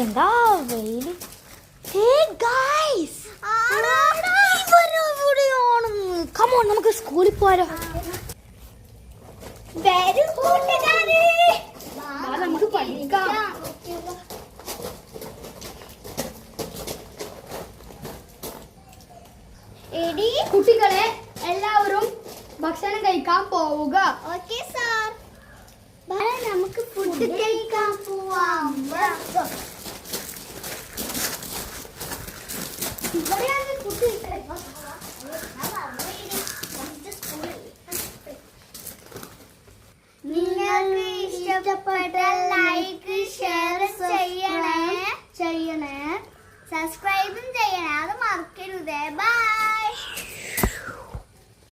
എന്താ വെയില്. കമോൺ നമുക്ക് സ്കൂളിൽ പോരോ. നമുക്ക് പഠിക്കാം. കുട്ടികളെ എല്ലാവരും ഭക്ഷണം കഴിക്കാൻ പോവുക. Okay sir. നമുക്ക് ഫുഡ് കഴിക്കാൻ പോവാം. നിങ്ങൾക്ക് ഇഷ്ടപ്പെട്ട ലൈക്ക് ഷെയർ ചെയ്യണേ, സബ്സ്ക്രൈബും ചെയ്യണേ, അത് മറക്കരുതേ. ബൈ.